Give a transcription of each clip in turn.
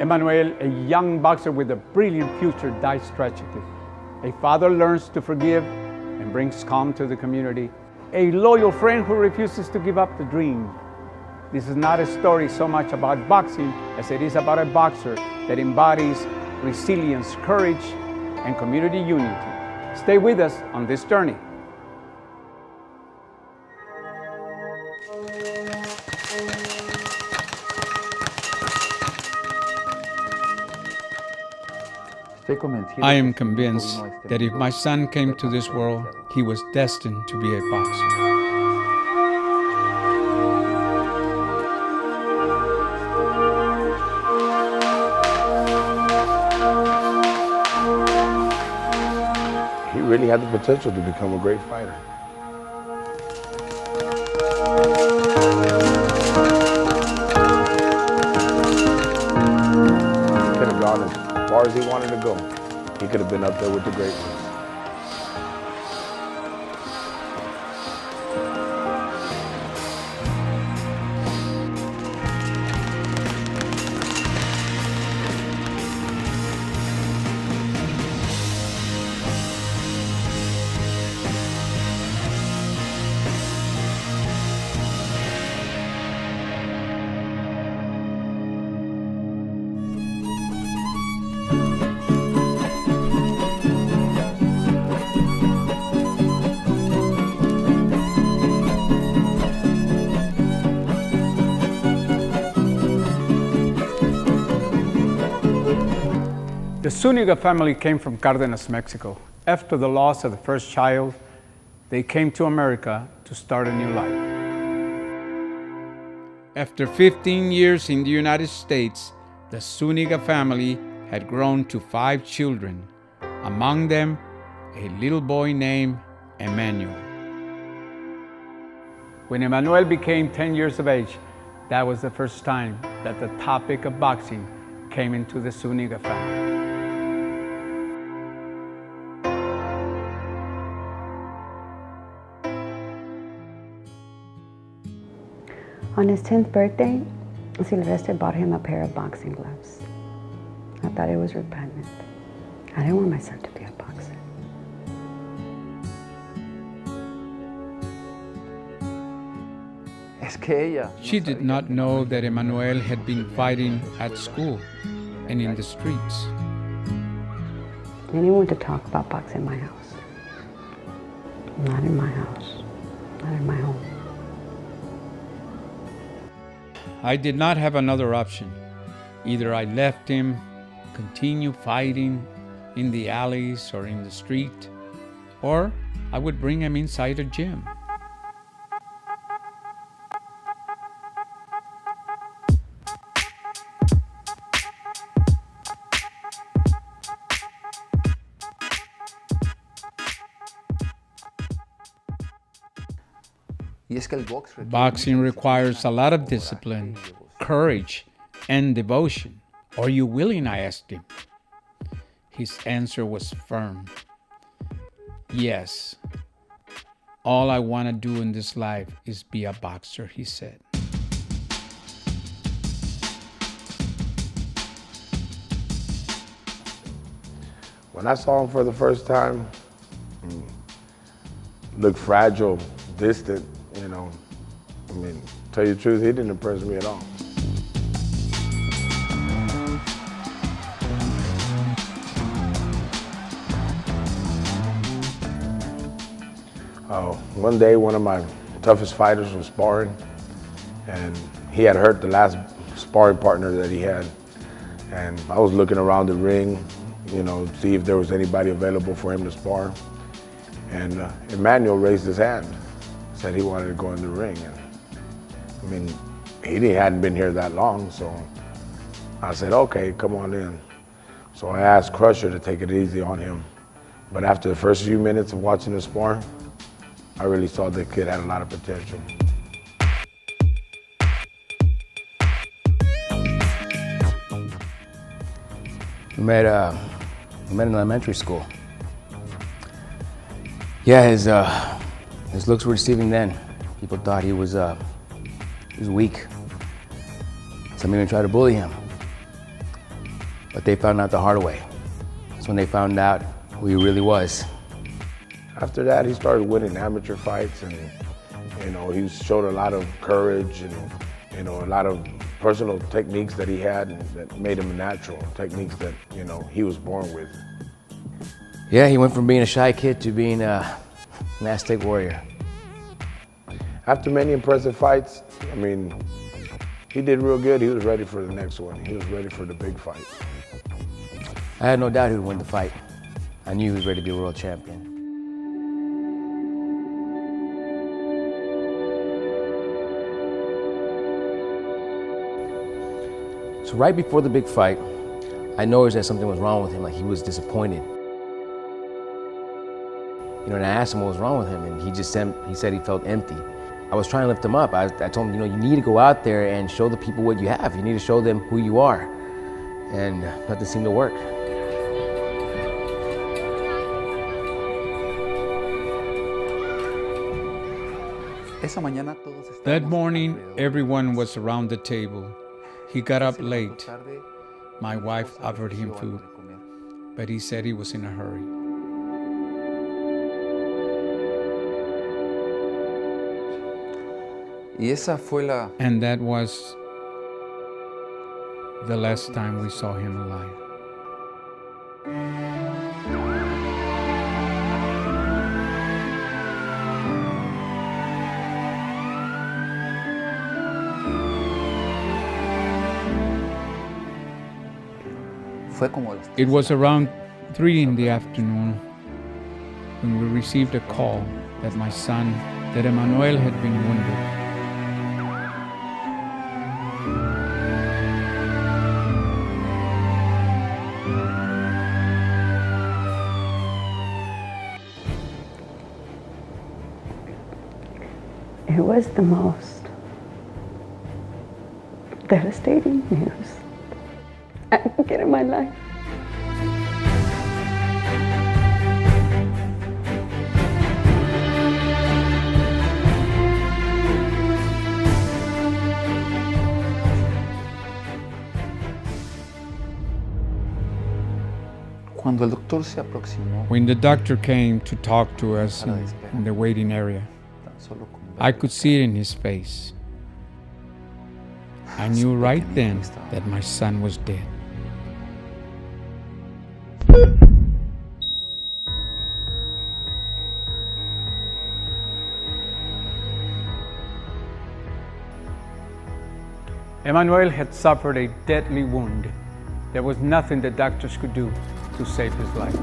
Emmanuel, a young boxer with a brilliant future, dies tragically. A father learns to forgive and brings calm to the community. A loyal friend who refuses to give up the dream. This is not a story so much about boxing as it is about a boxer that embodies resilience, courage, and community unity. Stay with us on this journey. I am convinced that if my son came to this world, he was destined to be a boxer. He really had the potential to become a great fighter. He could have gone as far as he wanted to go. He could have been up there with the great ones. The Zuniga family came from Cárdenas, Mexico. After the loss of the first child, they came to America to start a new life. After 15 years in the United States, the Zuniga family had grown to 5 children, among them a little boy named Emmanuel. When Emmanuel became 10 years of age, that was the first time that the topic of boxing came into the Zuniga family. On his 10th birthday, Sylvester bought him a pair of boxing gloves. I thought it was repugnant. I didn't want my son to be a boxer. She did not know that Emmanuel had been fighting at school and in the streets. Anyone to talk about boxing in my house. Not in my house. Not in my home. I did not have another option. Either I left him, continue fighting in the alleys or in the street, or I would bring him inside a gym. Boxing requires a lot of discipline, courage, and devotion. Are you willing? I asked him. His answer was firm. Yes. All I want to do in this life is be a boxer, he said. When I saw him for the first time, looked fragile, distant, you know. I mean, tell you the truth, he didn't impress me at all. One day, one of my toughest fighters was sparring, and he had hurt the last sparring partner that he had. And I was looking around the ring, you know, see if there was anybody available for him to spar. And Emmanuel raised his hand, said he wanted to go in the ring. And, I mean, he hadn't been here that long, so I said, okay, come on in. So I asked Crusher to take it easy on him. But after the first few minutes of watching the spar, I really saw the kid had a lot of potential. We met in elementary school. Yeah, his looks were deceiving then. People thought he was weak. Some even tried to bully him. But they found out the hard way. That's when they found out who he really was. After that, he started winning amateur fights, and he showed a lot of courage and a lot of personal techniques that he had that made him natural, techniques that he was born with. Yeah, he went from being a shy kid to being an Aztec warrior. After many impressive fights, he did real good. He was ready for the next one. He was ready for the big fight. I had no doubt he would win the fight. I knew he was ready to be a world champion. So right before the big fight, I noticed that something was wrong with him, like he was disappointed. And I asked him what was wrong with him, and he said he felt empty. I was trying to lift him up. I told him, you need to go out there and show the people what you have. You need to show them who you are. And nothing seemed to work. That morning, everyone was around the table. He got up late. My wife offered him food, but he said he was in a hurry. And that was the last time we saw him alive. It was around 3 in the afternoon when we received a call that my son, that Emmanuel, had been wounded. It was the most devastating news I can get in my life. When the doctor came to talk to us in the waiting area, I could see it in his face. I knew right then that my son was dead. Emmanuel had suffered a deadly wound. There was nothing the doctors could do to save his life.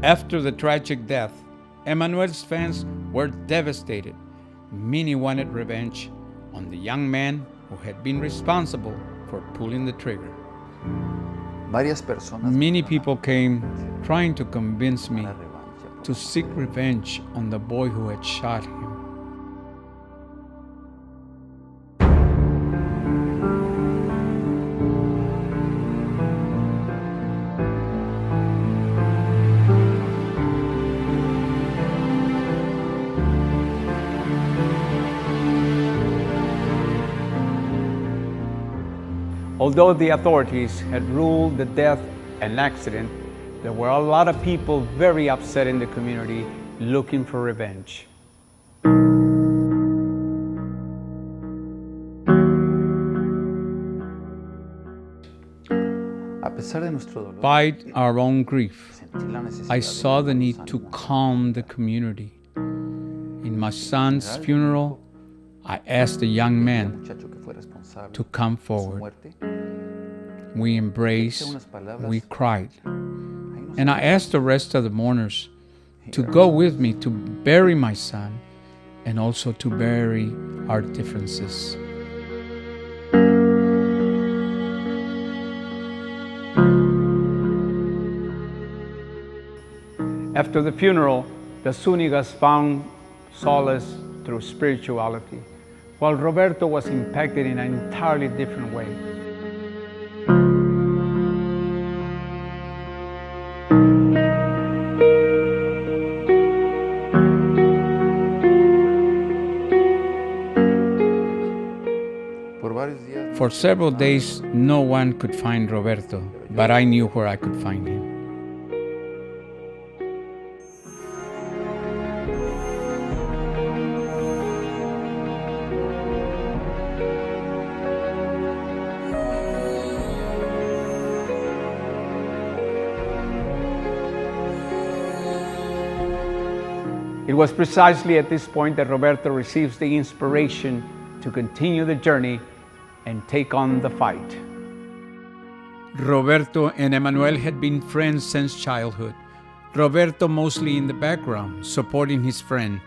After the tragic death, Emmanuel's fans were devastated. Many wanted revenge on the young man who had been responsible for pulling the trigger. Many people came trying to convince me to seek revenge on the boy who had shot him. Although the authorities had ruled the death an accident, there were a lot of people very upset in the community looking for revenge. Despite our own grief, I saw the need to calm the community. In my son's funeral, I asked the young man to come forward. We embraced, we cried, and I asked the rest of the mourners to go with me to bury my son and also to bury our differences. After the funeral, the Zunigas found solace through spirituality, while Roberto was impacted in an entirely different way. For several days, no one could find Roberto, but I knew where I could find him. It was precisely at this point that Roberto receives the inspiration to continue the journey and take on the fight. Roberto and Emmanuel had been friends since childhood. Roberto mostly in the background, supporting his friend.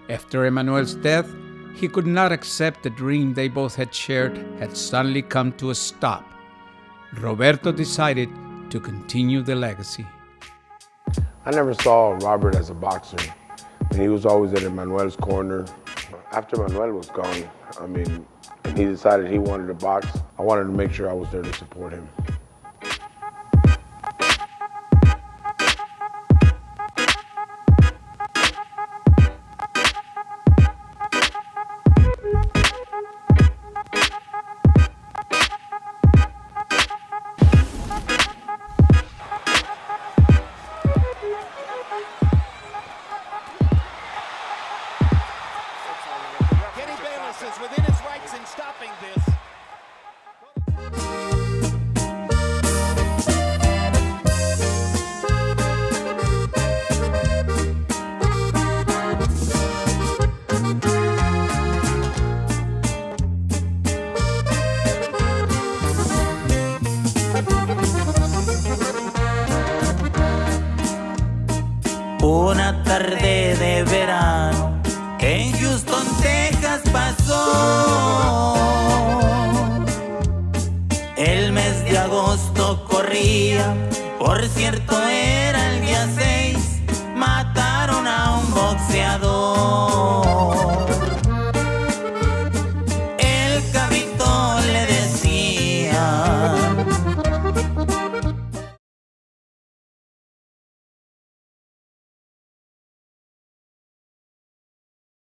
After Emmanuel's death, he could not accept the dream they both had shared had suddenly come to a stop. Roberto decided to continue the legacy. I never saw Robert as a boxer. And he was always at Emmanuel's corner. After Emmanuel was gone, and he decided he wanted to box, I wanted to make sure I was there to support him. is within his rights in stopping this. Una tarde de verano que en Houston, Texas pasó. El mes de agosto corría, por cierto era el día 6. Mataron a un boxeador.